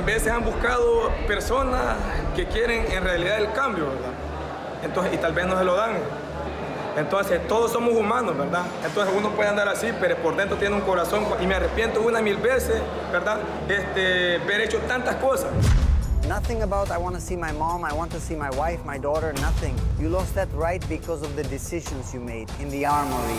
en veces han buscado personas que quieren en realidad el cambio, ¿verdad? Entonces, y tal vez no se lo dan. Entonces, todos somos humanos, ¿verdad? Entonces, uno puede andar así, pero por dentro tiene un corazón, y me arrepiento una mil veces, ¿verdad? Haber hecho tantas cosas. Nothing about I want to see my mom, I want to see my wife, my daughter, nothing. You lost that right because of the decisions you made in the armory.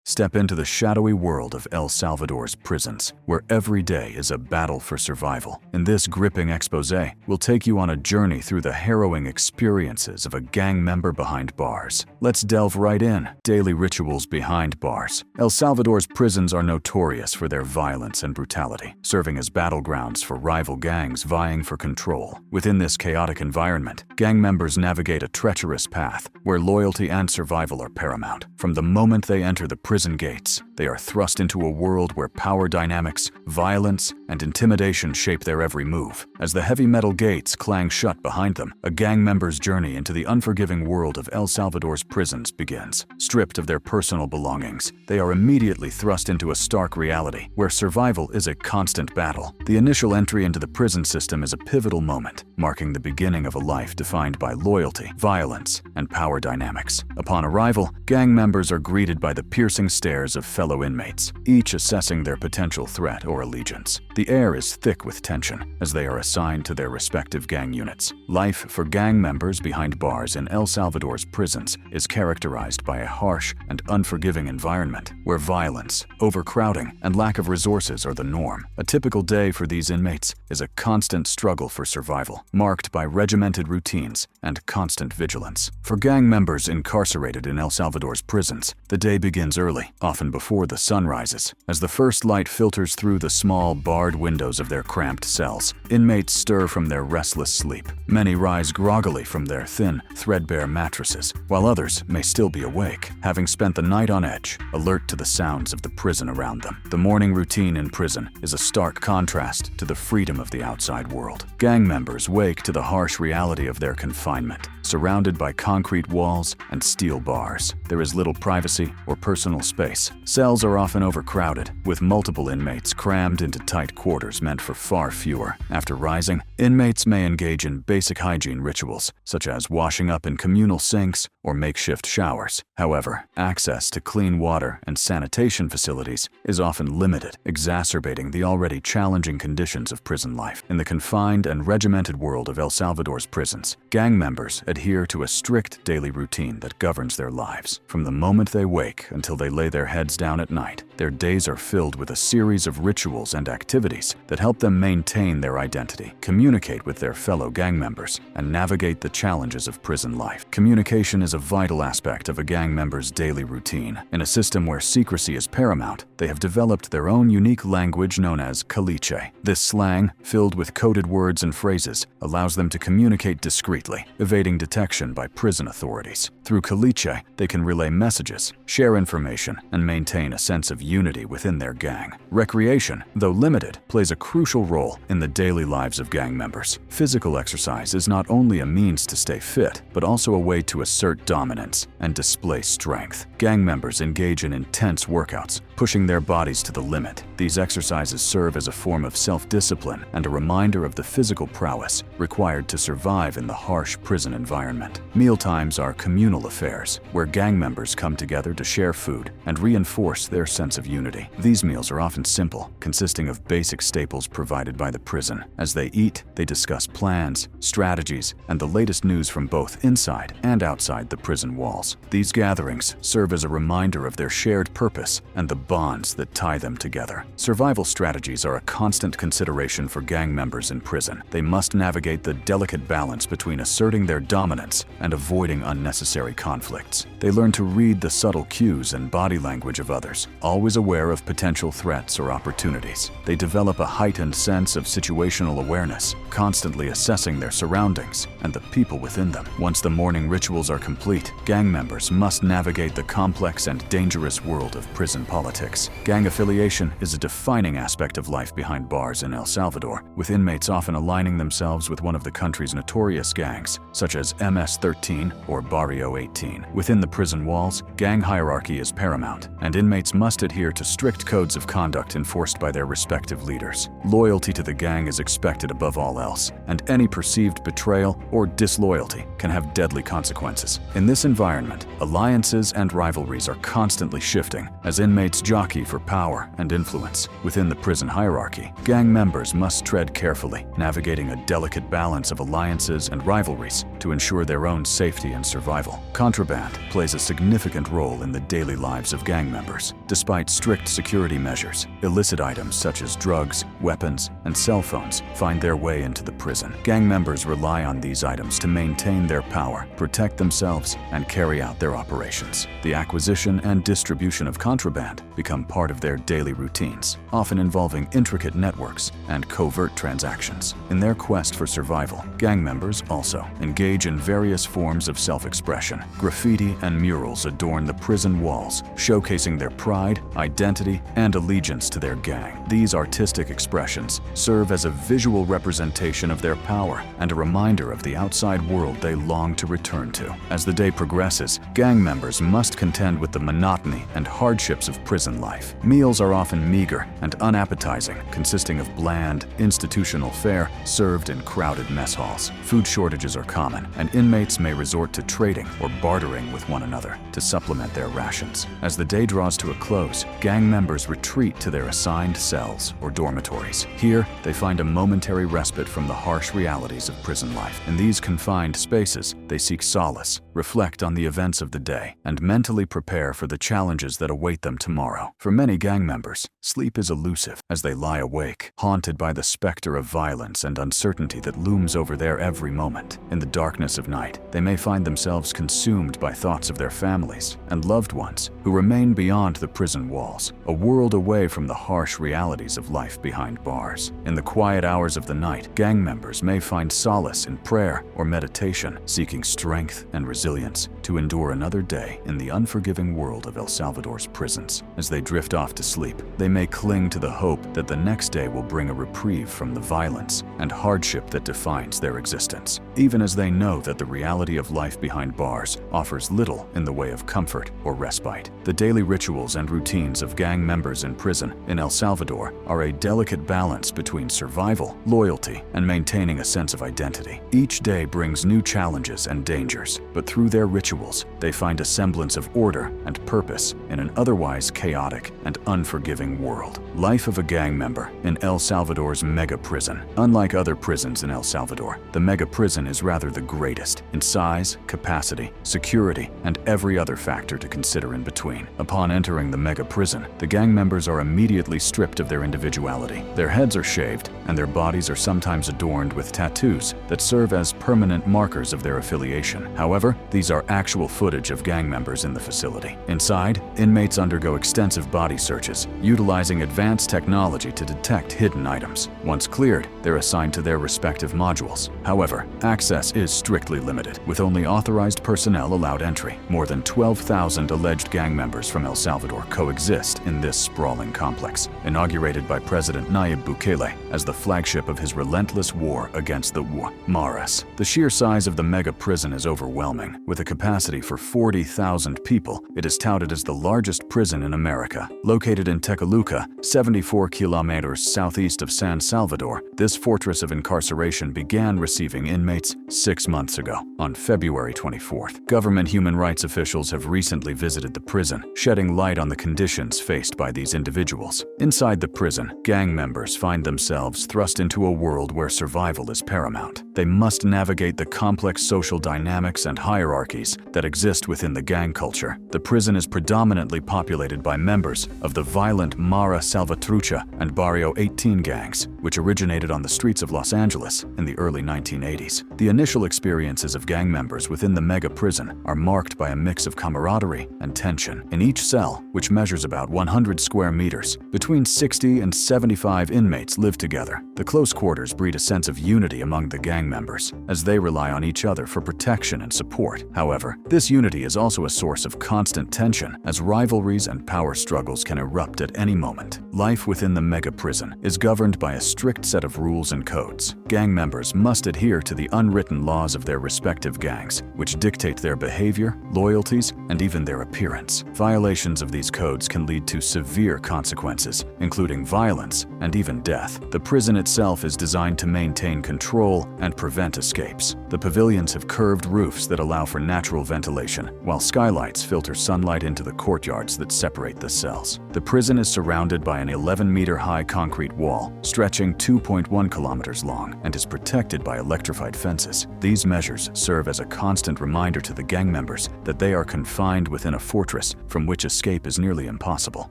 Step into the shadowy world of El Salvador's prisons, where every day is a battle for survival. In this gripping exposé, we'll take you on a journey through the harrowing experiences of a gang member behind bars. Let's delve right in. Daily rituals behind bars. El Salvador's prisons are notorious for their violence and brutality, serving as battlegrounds for rival gangs vying for control. Within this chaotic environment, gang members navigate a treacherous path where loyalty and survival are paramount. From the moment they enter the prison gates, they are thrust into a world where power dynamics, violence, and intimidation shape their every move. As the heavy metal gates clang shut behind them, a gang member's journey into the unforgiving world of El Salvador's prisons begins. Stripped of their personal belongings, they are immediately thrust into a stark reality where survival is a constant battle. The initial entry into the prison system is a pivotal moment, marking the beginning of a life defined by loyalty, violence, and power dynamics. Upon arrival, gang members are greeted by the piercing stares of fellow inmates, each assessing their potential threat or allegiance. The air is thick with tension as they are assigned to their respective gang units. Life for gang members behind bars in El Salvador's prisons is characterized by a harsh and unforgiving environment where violence, overcrowding, and lack of resources are the norm. A typical day for these inmates is a constant struggle for survival, marked by regimented routines and constant vigilance. For gang members incarcerated in El Salvador's prisons, the day begins early, often before the sun rises. As the first light filters through the small, barred windows of their cramped cells, inmates stir from their restless sleep. Many rise groggily from their thin, threadbare mattresses, while others may still be awake, having spent the night on edge, alert to the sounds of the prison around them. The morning routine in prison is a stark contrast to the freedom of the outside world. Gang members wake to the harsh reality of their confinement. Surrounded by concrete walls and steel bars, there is little privacy or personal space. Cells are often overcrowded, with multiple inmates crammed into tight quarters meant for far fewer. After rising, inmates may engage in basic hygiene rituals, such as washing up in communal sinks or makeshift showers. However, access to clean water and sanitation facilities is often limited, exacerbating the already challenging conditions of prison life. In the confined and regimented world of El Salvador's prisons, gang members adhere to a strict daily routine that governs their lives. From the moment they wake until they lay their heads down at night, their days are filled with a series of rituals and activities that help them maintain their identity, communicate with their fellow gang members, and navigate the challenges of prison life. Communication is a vital aspect of a gang member's daily routine. In a system where secrecy is paramount, they have developed their own unique language known as caliche. This slang, filled with coded words and phrases, allows them to communicate discreetly, evading detection by prison authorities. Through caliche, they can relay messages, share information, and maintain a sense of unity within their gang. Recreation, though limited, plays a crucial role in the daily lives of gang members. Physical exercise is not only a means to stay fit, but also a way to assert dominance and display strength. Gang members engage in intense workouts, pushing their bodies to the limit. These exercises serve as a form of self-discipline and a reminder of the physical prowess required to survive in the harsh prison environment. Mealtimes are communal affairs, where gang members come together to share food and reinforce their sense of unity. These meals are often simple, consisting of basic staples provided by the prison. As they eat, they discuss plans, strategies, and the latest news from both inside and outside the prison walls. These gatherings serve as a reminder of their shared purpose and the bonds that tie them together. Survival strategies are a constant consideration for gang members in prison. They must navigate the delicate balance between asserting their dominance and avoiding unnecessary conflicts. They learn to read the subtle cues and body language of others, always aware of potential threats or opportunities. They develop a heightened sense of situational awareness, constantly assessing their surroundings and the people within them. Once the morning rituals are complete, gang members must navigate the complex and dangerous world of prison politics. politics. Gang affiliation is a defining aspect of life behind bars in El Salvador, with inmates often aligning themselves with one of the country's notorious gangs, such as MS-13 or Barrio 18. Within the prison walls, gang hierarchy is paramount, and inmates must adhere to strict codes of conduct enforced by their respective leaders. Loyalty to the gang is expected above all else, and any perceived betrayal or disloyalty can have deadly consequences. In this environment, alliances and rivalries are constantly shifting as inmates jockey for power and influence. Within the prison hierarchy, gang members must tread carefully, navigating a delicate balance of alliances and rivalries to ensure their own safety and survival. Contraband plays a significant role in the daily lives of gang members. Despite strict security measures, illicit items such as drugs, weapons, and cell phones find their way into the prison. Gang members rely on these items to maintain their power, protect themselves, and carry out their operations. The acquisition and distribution of contraband become part of their daily routines, often involving intricate networks and covert transactions. In their quest for survival, gang members also engage in various forms of self-expression. Graffiti and murals adorn the prison walls, showcasing their pride, identity, and allegiance to their gang. These artistic expressions serve as a visual representation of their power and a reminder of the outside world they long to return to. As the day progresses, gang members must contend with the monotony and hardships of prison life. Meals are often meager and unappetizing, consisting of bland, institutional fare served in crowded mess halls. Food shortages are common, and inmates may resort to trading or bartering with one another to supplement their rations. As the day draws to a close, gang members retreat to their assigned cells or dormitories. Here, they find a momentary respite from the harsh realities of prison life. In these confined spaces, they seek solace, reflect on the events of the day, and mentally prepare for the challenges that await them tomorrow. For many gang members, sleep is elusive as they lie awake, haunted by the specter of violence and uncertainty that looms over their every moment. In the darkness of night, they may find themselves consumed by thoughts of their families and loved ones who remain beyond the prison walls, a world away from the harsh realities of life behind bars. In the quiet hours of the night, gang members may find solace in prayer or meditation, seeking strength and resilience to endure another day in the unforgiving world of El Salvador's prisons. As they drift off to sleep, they may cling to the hope that the next day will bring a reprieve from the violence and hardship that defines their existence, even as they know that the reality of life behind bars offers little in the way of comfort or respite. The daily rituals and routines of gang members in prison in El Salvador are a delicate balance between survival, loyalty, and maintaining a sense of identity. Each day brings new challenges and dangers, but through their rituals, they find a semblance of order and purpose in an otherwise chaotic and unforgiving world. Life of a gang member in El Salvador's mega prison. Unlike other prisons in El Salvador, the mega prison is rather the greatest in size, capacity, security, and every other factor to consider in between. Upon entering the mega prison, the gang members are immediately stripped of their individuality. Their heads are shaved, and their bodies are sometimes adorned with tattoos that serve as permanent markers of their affiliation. However, these are actual footage of gang members in the facility. Inside, inmates undergo extensive body searches, utilizing advanced technology to detect hidden items. Once cleared, they're assigned to their respective modules. However, access is strictly limited, with only authorized personnel allowed entry. More than 12,000 alleged gang members from El Salvador coexist in this sprawling complex, inaugurated by President Nayib Bukele as the flagship of his relentless war against the Maras. The sheer size of the mega prison is overwhelming. With a capacity for 40,000 people, it is touted as the largest prison in America. Located in Tecoluca, 74 kilometers southeast of San Salvador, this fortress of incarceration began receiving inmates 6 months ago, on February 24th. Government human rights officials have recently visited the prison, shedding light on the conditions faced by these individuals. Inside the prison, gang members find themselves thrust into a world where survival is paramount. They must navigate the complex social dynamics and hierarchies that exist within the gang culture. The prison is predominantly populated by members of the violent Mara Salvatrucha and Barrio 18 gangs, which originated on the streets of Los Angeles in the early 1980s. The initial experiences of gang members within the mega prison are marked by a mix of camaraderie and tension. In each cell, which measures about 100 square meters, between 60 and 75 inmates live together. The close quarters breed a sense of unity among the gang gang members, as they rely on each other for protection and support. However, this unity is also a source of constant tension, as rivalries and power struggles can erupt at any moment. Life within the mega prison is governed by a strict set of rules and codes. Gang members must adhere to the unwritten laws of their respective gangs, which dictate their behavior, loyalties, and even their appearance. Violations of these codes can lead to severe consequences, including violence and even death. The prison itself is designed to maintain control and prevent escapes. The pavilions have curved roofs that allow for natural ventilation, while skylights filter sunlight into the courtyards that separate the cells. The prison is surrounded by an 11-meter-high concrete wall, stretching 2.1 kilometers long, and is protected by electrified fences. These measures serve as a constant reminder to the gang members that they are confined within a fortress from which escape is nearly impossible.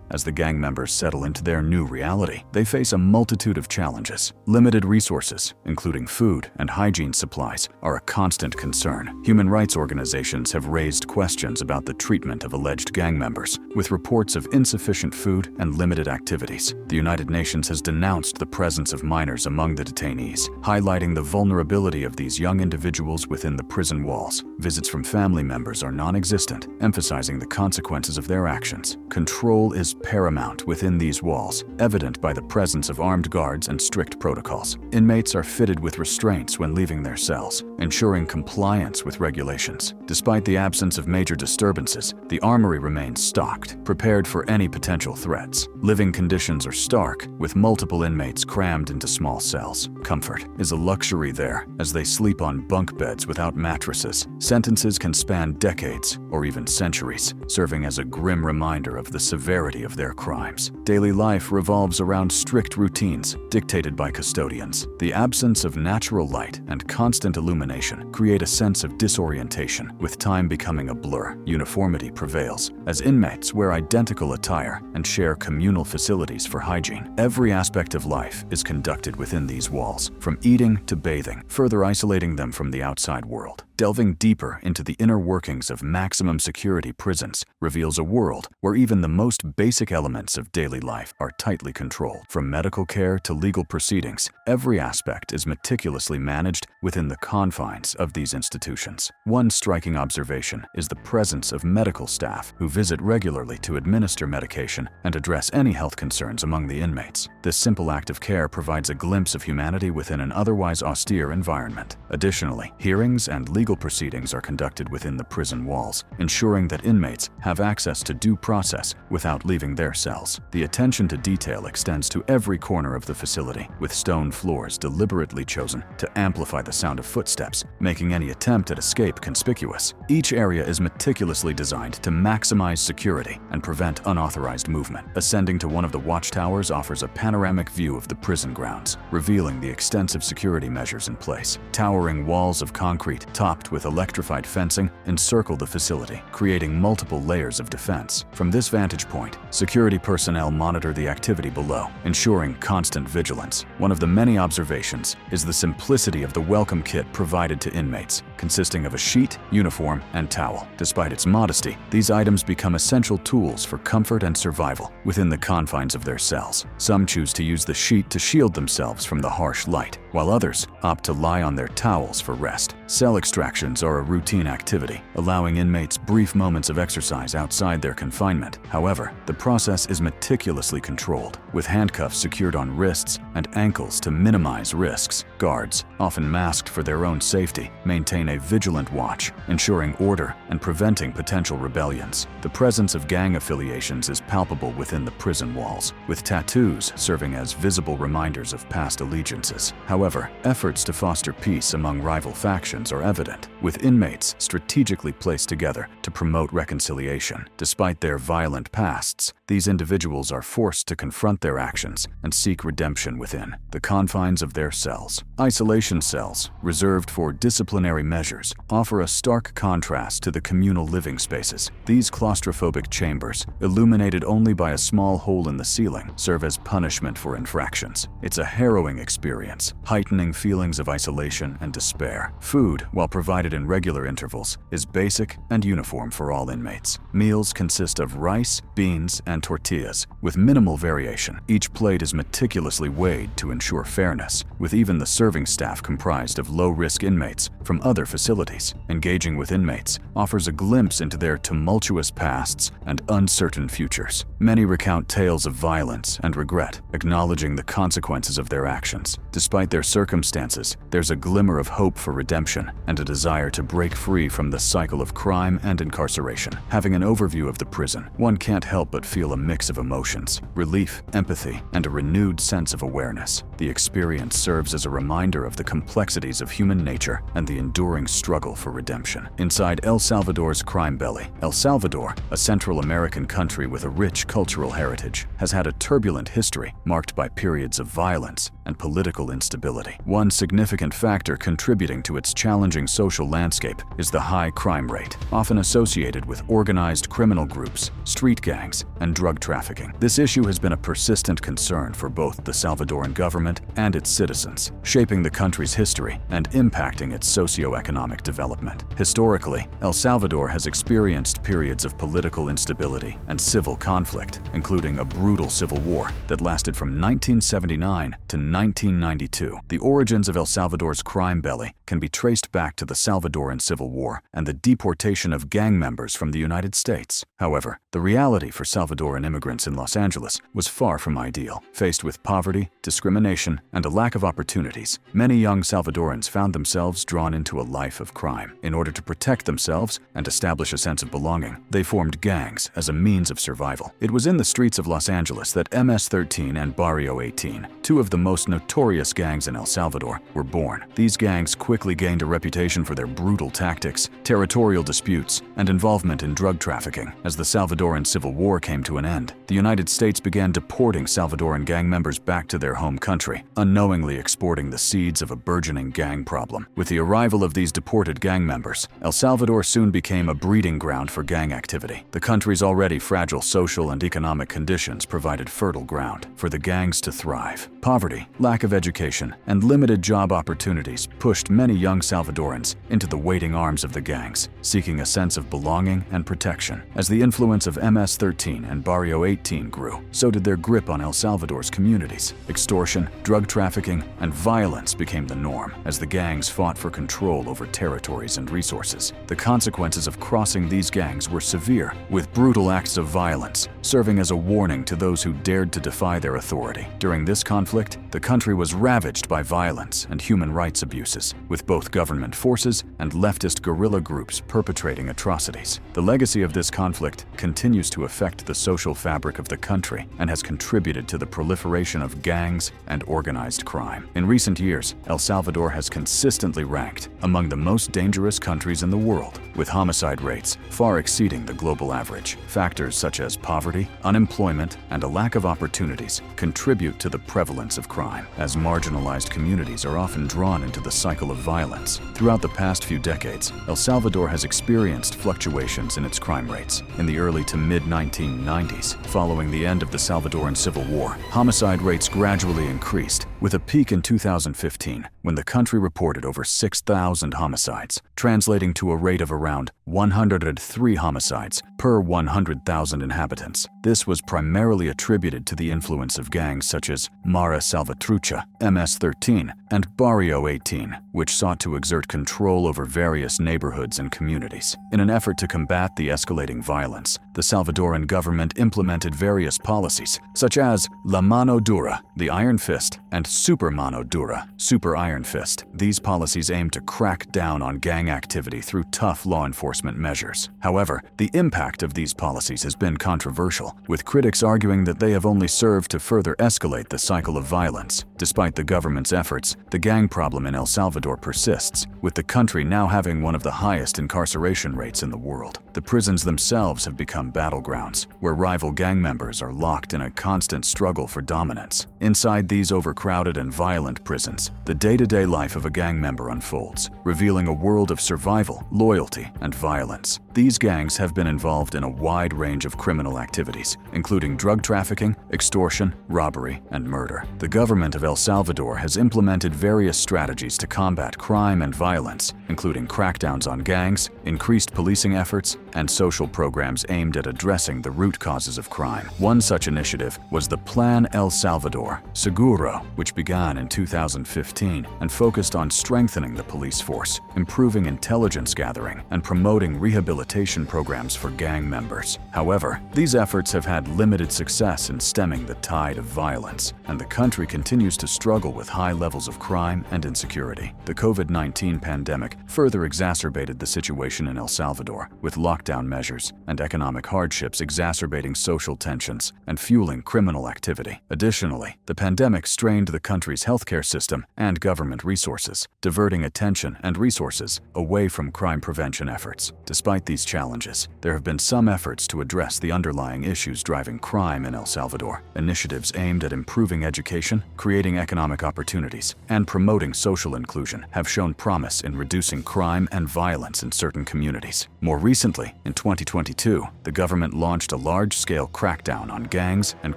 As the gang members settle into their new reality, they face a multitude of challenges. Limited resources, including food and hygiene supplies, are a constant concern. Human rights organizations have raised questions about the treatment of alleged gang members, with reports of insufficient food and limited activities. The United Nations has denounced the presence of minors among the detainees, highlighting the vulnerability of these young individuals within the prison walls. Visits from family members are non-existent, emphasizing the consequences of their actions. Control is paramount within these walls, evident by the presence of armed guards and strict protocols. Inmates are fitted with restraints when leaving their cells, ensuring compliance with regulations. Despite the absence of major disturbances, the armory remains stocked, prepared for any potential threats. Living conditions are stark, with multiple inmates crammed into small cells. Comfort is a luxury there, as they sleep on bunk beds without mattresses. Sentences can span decades or even centuries, serving as a grim reminder of the severity of their crimes. Daily life revolves around strict routines dictated by custodians. The absence of natural light and constant illumination create a sense of disorientation, with time becoming a blur. Uniformity prevails, as inmates wear identical attire and share communal facilities for hygiene. Every aspect of life is conducted within these walls, from eating to bathing, further isolating them from the outside world. Delving deeper into the inner workings of maximum security prisons reveals a world where even the most basic elements of daily life are tightly controlled. From medical care to legal proceedings, every aspect is meticulously managed within the confines of these institutions. One striking observation is the presence of medical staff who visit regularly to administer medication and address any health concerns among the inmates. This simple act of care provides a glimpse of humanity within an otherwise austere environment. Additionally, hearings and legal proceedings are conducted within the prison walls, ensuring that inmates have access to due process without leaving their cells. The attention to detail extends to every corner of the facility, with stone floors deliberately chosen to amplify the sound of footsteps, making any attempt at escape conspicuous. Each area is meticulously designed to maximize security and prevent unauthorized movement. Ascending to one of the watchtowers offers a panoramic view of the prison grounds, revealing the extensive security measures in place. Towering walls of concrete, topped with electrified fencing, encircle the facility, creating multiple layers of defense. From this vantage point, security personnel monitor the activity below, ensuring constant vigilance. One of the many observations is the simplicity of the welcome kit provided to inmates, consisting of a sheet, uniform, and towel. Despite its modesty, these items become essential tools for comfort and survival within the confines of their cells. Some choose to use the sheet to shield themselves from the harsh light, while others opt to lie on their towels for rest. Cell extractions are a routine activity, allowing inmates brief moments of exercise outside their confinement. However, the process is meticulously controlled, with handcuffs secured on wrists and ankles to minimize risks. Guards, often masked for their own safety, maintain a vigilant watch, ensuring order and preventing potential rebellions. The presence of gang affiliations is palpable within the prison walls, with tattoos serving as visible reminders of past allegiances. However, efforts to foster peace among rival factions are evident, with inmates strategically placed together to promote reconciliation. Despite their violent pasts, these individuals are forced to confront their actions and seek redemption within the confines of their cells. Isolation cells, reserved for disciplinary measures, offer a stark contrast to the communal living spaces. These claustrophobic chambers, illuminated only by a small hole in the ceiling, serve as punishment for infractions. It's a harrowing experience, heightening feelings of isolation and despair. Food, while provided in regular intervals, is basic and uniform for all inmates. Meals consist of rice, beans, and tortillas, with minimal variation. Each plate is meticulously weighed to ensure fairness, with even the serving staff comprised of low-risk inmates from other facilities. Engaging with inmates offers a glimpse into their tumultuous pasts and uncertain futures. Many recount tales of violence and regret, acknowledging the consequences of their actions. Despite their circumstances, there's a glimmer of hope for redemption and a desire to break free from the cycle of crime and incarceration. Having an overview of the prison, one can't help but feel a mix of emotions: relief, empathy, and a renewed sense of awareness. The experience serves as a reminder of the complexities of human nature and the enduring struggle for redemption. Inside El Salvador's crime belly, El Salvador, a Central American country with a rich cultural heritage, has had a turbulent history marked by periods of violence and political instability. One significant factor contributing to its challenging social landscape is the high crime rate, often associated with organized criminal groups, street gangs, and drug trafficking. This issue has been a persistent concern for both the Salvadoran government and its citizens, shaping the country's history and impacting its socio-economic development. Historically, El Salvador has experienced periods of political instability and civil conflict, including a brutal civil war that lasted from 1979 to 1992. The origins of El Salvador's crime belly can be traced back to the Salvadoran Civil War and the deportation of gang members from the United States. However, the reality for Salvadoran immigrants in Los Angeles was far from ideal. Faced with poverty, discrimination, and a lack of opportunities, many young Salvadorans found themselves drawn into a life of crime. In order to protect themselves and establish a sense of belonging, they formed gangs as a means of survival. It was in the streets of Los Angeles that MS-13 and Barrio 18, two of the most notorious gangs in El Salvador, were born. These gangs quickly gained a reputation for their brutal tactics, territorial disputes, and involvement in drug trafficking. As the Salvadoran Civil War came to an end, the United States began deporting Salvadoran gang members back to their home country, unknowingly exporting the seeds of a burgeoning gang problem. With the arrival of these deported gang members, El Salvador soon became a breeding ground for gang activity. The country's already fragile social and economic conditions provided fertile ground for the gangs to thrive. Poverty, lack of education, and limited job opportunities pushed many young Salvadorans into the waiting arms of the gangs, seeking a sense of belonging and protection. As the influence of MS-13 and Barrio 18 grew, so did their grip on El Salvador's communities. Extortion, drug trafficking, and violence became the norm as the gangs fought for control over territories and resources. The consequences of crossing these gangs were severe, with brutal acts of violence serving as a warning to those who dared to defy their authority. During this conflict, the country was ravaged by violence and human rights abuses, with both government forces and leftist guerrilla groups perpetrating atrocities. The legacy of this conflict continues to affect the social fabric of the country and has contributed to the proliferation of gangs and organized crime. In recent years, El Salvador has consistently ranked among the most dangerous countries in the world, with homicide rates far exceeding the global average. Factors such as poverty, unemployment, and a lack of opportunities contribute to the prevalence of crime, as marginalized communities are often drawn into the cycle of violence. Throughout the past few decades, El Salvador has experienced fluctuations in its crime rates. In the early to mid-1990s, following the end of the Salvadoran Civil War, homicide rates gradually increased, with a peak in 2015 when the country reported over 6,000 homicides, translating to a rate of around 103 homicides per 100,000 inhabitants. This was primarily attributed to the influence of gangs such as Mara Salvatrucha, MS-13, and Barrio 18, which sought to exert control over various neighborhoods and communities. In an effort to combat the escalating violence, the Salvadoran government implemented various policies, such as La Mano Dura, the Iron Fist, and Super Mano Dura, Super Iron Fist. These policies aim to crack down on gang activity through tough law enforcement measures. However, the impact of these policies has been controversial, with critics arguing that they have only served to further escalate the cycle of violence. Despite the government's efforts, the gang problem in El Salvador persists, with the country now having one of the highest incarceration rates in the world. The prisons themselves have become battlegrounds, where rival gang members are locked in a constant struggle for dominance. Inside these overcrowded and violent prisons, the day-to-day life of a gang member unfolds, revealing a world of survival, loyalty, insecurity and violence. These gangs have been involved in a wide range of criminal activities, including drug trafficking, extortion, robbery, and murder. The government of El Salvador has implemented various strategies to combat crime and violence, including crackdowns on gangs, increased policing efforts, and social programs aimed at addressing the root causes of crime. One such initiative was the Plan El Salvador Seguro, which began in 2015 and focused on strengthening the police force, improving intelligence gathering, and promoting rehabilitation programs for gang members. However, these efforts have had limited success in stemming the tide of violence, and the country continues to struggle with high levels of crime and insecurity. The COVID-19 pandemic further exacerbated the situation in El Salvador, with lockdown measures and economic hardships exacerbating social tensions and fueling criminal activity. Additionally, the pandemic strained the country's healthcare system and government resources, diverting attention and resources away from crime prevention efforts. Despite these challenges, there have been some efforts to address the underlying issues driving crime in El Salvador. Initiatives aimed at improving education, creating economic opportunities, and promoting social inclusion have shown promise in reducing crime and violence in certain communities. More recently, in 2022, the government launched a large-scale crackdown on gangs and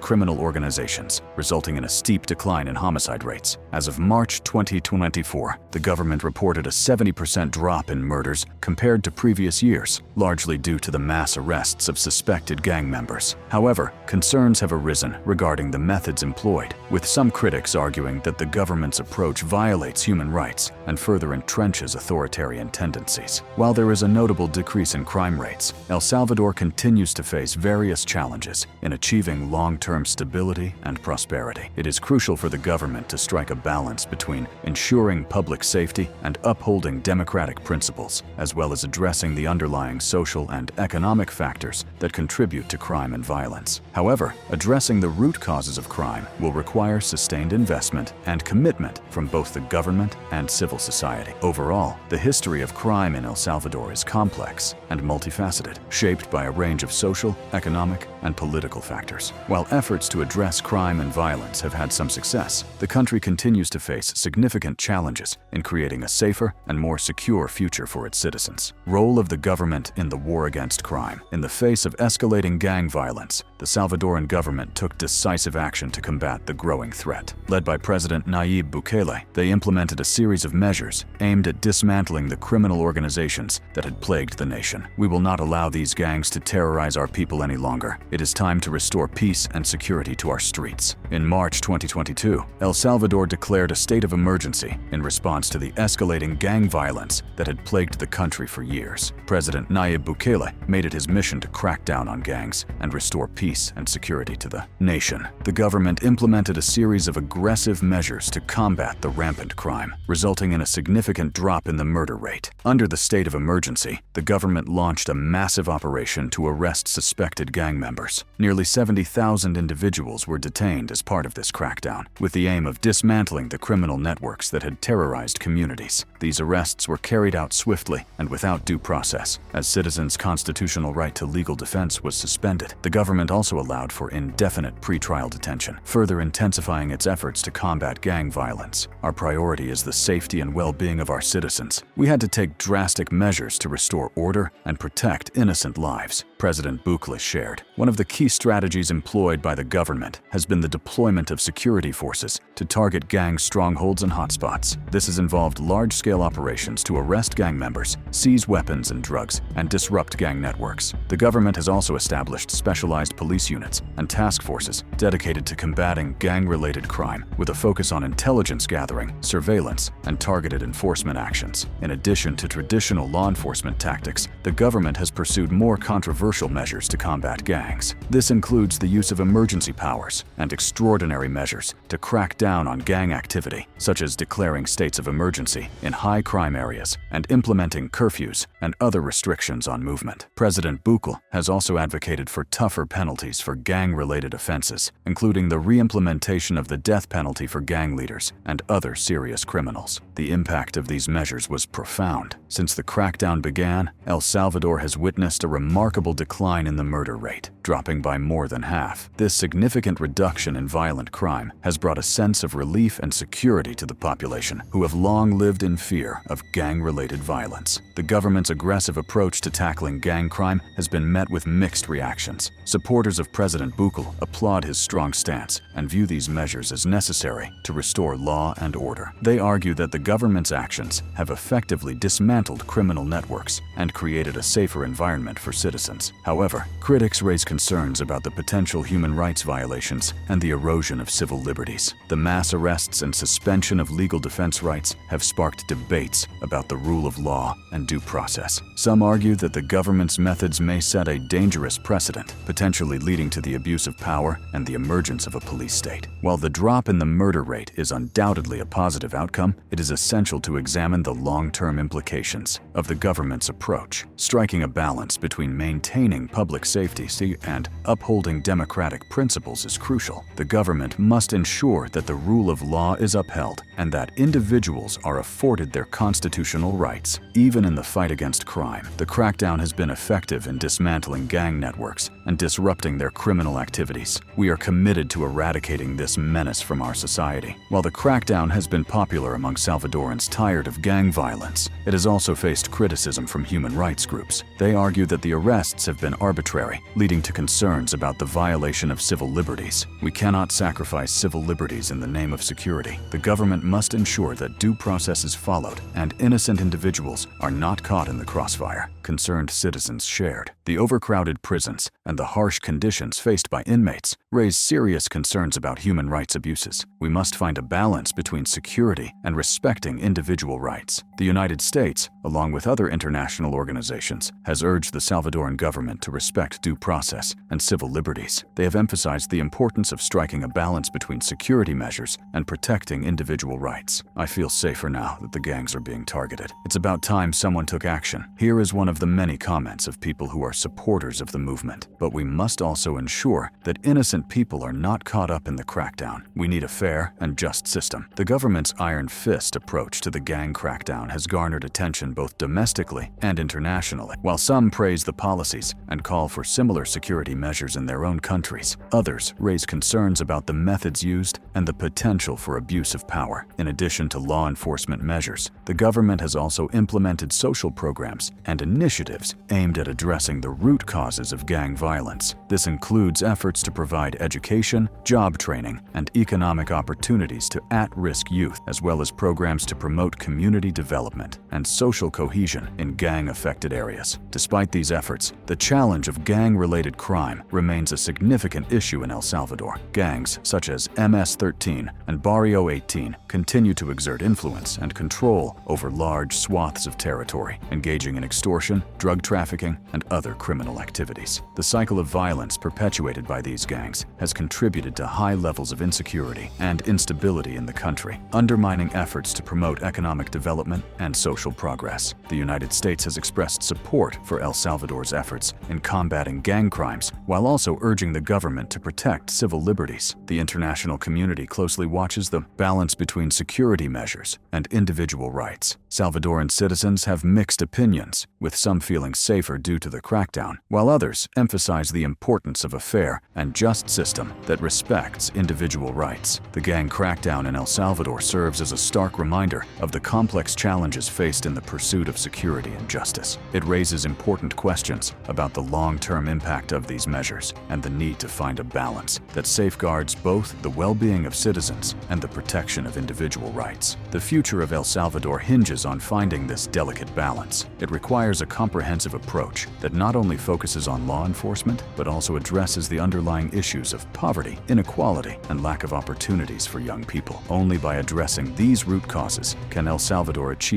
criminal organizations, resulting in a steep decline in homicide rates. As of March 2024, the government reported a 70% drop in murders compared to previous years, largely due to the mass arrests of suspected gang members. However, concerns have arisen regarding the methods employed, with some critics arguing that the government's approach violates human rights and further entrenches authoritarian tendencies. While there is a notable decrease in crime rates, El Salvador continues to face various challenges in achieving long-term stability and prosperity. It is crucial for the government to strike a balance between ensuring public safety and upholding democratic principles, as well as addressing the underlying social and economic factors that contribute to crime and violence. However, addressing the root causes of crime will require sustained investment and commitment from both the government and civil society. Overall, the history of crime in El Salvador is complex and multifaceted, shaped by a range of social, economic, and political factors. While efforts to address crime and violence have had some success, the country continues to face significant challenges in creating a safer and more secure future for its citizens. Role of the government in the war against crime. In the face of escalating gang violence, the Salvadoran government took decisive action to combat the growing threat. Led by President Nayib Bukele, they implemented a series of measures aimed at dismantling the criminal organizations that had plagued the nation. We will not allow these gangs to terrorize our people any longer. It is time to restore peace and security to our streets. In March 2022, El Salvador declared a state of emergency in response to the escalating gang violence that had plagued the country for years. President Nayib Bukele made it his mission to crack down on gangs and restore peace and security to the nation. The government implemented a series of aggressive measures to combat the rampant crime, resulting in a significant drop in the murder rate. Under the state of emergency, the government launched a massive operation to arrest suspected gang members. Nearly 70,000 individuals were detained as part of this crackdown, with the aim of dismantling the criminal networks that had terrorized communities. These arrests were carried out swiftly and without due process, as citizens' constitutional right to legal defense was suspended. The government also allowed for indefinite pretrial detention, further intensifying its efforts to combat gang violence. Our priority is the safety and well-being of our citizens. We had to take drastic measures to restore order and protect innocent lives, President Bukele shared. One of the key strategies employed by the government has been the deployment of security forces to target gang strongholds and hotspots. This has involved large-scale operations to arrest gang members, seize weapons and drugs, and disrupt gang networks. The government has also established specialized police units and task forces dedicated to combating gang-related crime, with a focus on intelligence gathering, surveillance, and targeted enforcement actions. In addition to traditional law enforcement tactics, the government has pursued more controversial measures to combat gangs. This includes the use of emergency powers and extraordinary measures to crack down on gang activity, such as declaring states of emergency in high-crime areas and implementing curfews and other restrictions on movement. President Bukele has also advocated for tougher penalties for gang-related offenses, including the re-implementation of the death penalty for gang leaders and other serious criminals. The impact of these measures was profound. Since the crackdown began, El Salvador has witnessed a remarkable decline in the murder rate, dropping by more than half. This significant reduction in violent crime has brought a sense of relief and security to the population, who have long lived in fear of gang-related violence. The government's aggressive approach to tackling gang crime has been met with mixed reactions. Supporters of President Bukel applaud his strong stance and view these measures as necessary to restore law and order. They argue that the government's actions have effectively dismantled criminal networks and created a safer environment for citizens. However, critics raise concerns about the potential human rights violations and the erosion of civil liberties. The mass arrests and suspension of legal defense rights have sparked debates about the rule of law and due process. Some argue that the government's methods may set a dangerous precedent, potentially leading to the abuse of power and the emergence of a police state. While the drop in the murder rate is undoubtedly a positive outcome, it is essential to examine the long-term implications of the government's approach. Striking a balance between maintaining public safety and upholding democratic principles is crucial. The government must ensure that the rule of law is upheld and that individuals are afforded their constitutional rights. Even in the fight against crime, the crackdown has been effective in dismantling gang networks and disrupting their criminal activities. We are committed to eradicating this menace from our society. While the crackdown has been popular among Salvadorans tired of gang violence, it has also faced criticism from human rights groups. They argue that the arrests have been arbitrary, leading to concerns about the violation of civil liberties. We cannot sacrifice civil liberties in the name of security. The government must ensure that due process is followed and innocent individuals are not caught in the crossfire. Concerned citizens shared. The overcrowded prisons and the harsh conditions faced by inmates raise serious concerns about human rights abuses. We must find a balance between security and respecting individual rights. The United States, along with other international organizations, has urged the Salvadoran government to respect due process and civil liberties. They have emphasized the importance of striking a balance between security measures and protecting individual rights. I feel safer now that the gangs are being targeted. It's about time someone took action. Here is one of the many comments of people who are supporters of the movement. But we must also ensure that innocent people are not caught up in the crackdown. We need a fair and just system. The government's iron fist approach to the gang crackdown has garnered attention both domestically and internationally. While some praise the policies and call for similar security measures in their own countries, others raise concerns about the methods used and the potential for abuse of power. In addition to law enforcement measures, the government has also implemented social programs and initiatives aimed at addressing the root causes of gang violence. This includes efforts to provide education, job training, and economic opportunities to at-risk youth, as well as programs to promote community development and social cohesion in gang-affected areas. Despite these efforts, the challenge of gang-related crime remains a significant issue in El Salvador. Gangs such as MS-13 and Barrio 18 continue to exert influence and control over large swaths of territory, engaging in extortion, drug trafficking, and other criminal activities. The cycle of violence perpetuated by these gangs has contributed to high levels of insecurity and instability in the country, undermining efforts to promote economic development and social progress. The United States has expressed support for El Salvador's efforts in combating gang crimes, while also urging the government to protect civil liberties. The international community closely watches the balance between security measures and individual rights. Salvadoran citizens have mixed opinions, with some feeling safer due to the crackdown, while others emphasize the importance of a fair and just system that respects individual rights. The gang crackdown in El Salvador serves as a stark reminder of the complex challenges faced in the pursuit of security and justice. It raises important questions about the long-term impact of these measures and the need to find a balance that safeguards both the well-being of citizens and the protection of individual rights. The future of El Salvador hinges on finding this delicate balance. It requires a comprehensive approach that not only focuses on law enforcement, but also addresses the underlying issues of poverty, inequality, and lack of opportunities for young people. Only by addressing these root causes can El Salvador achieve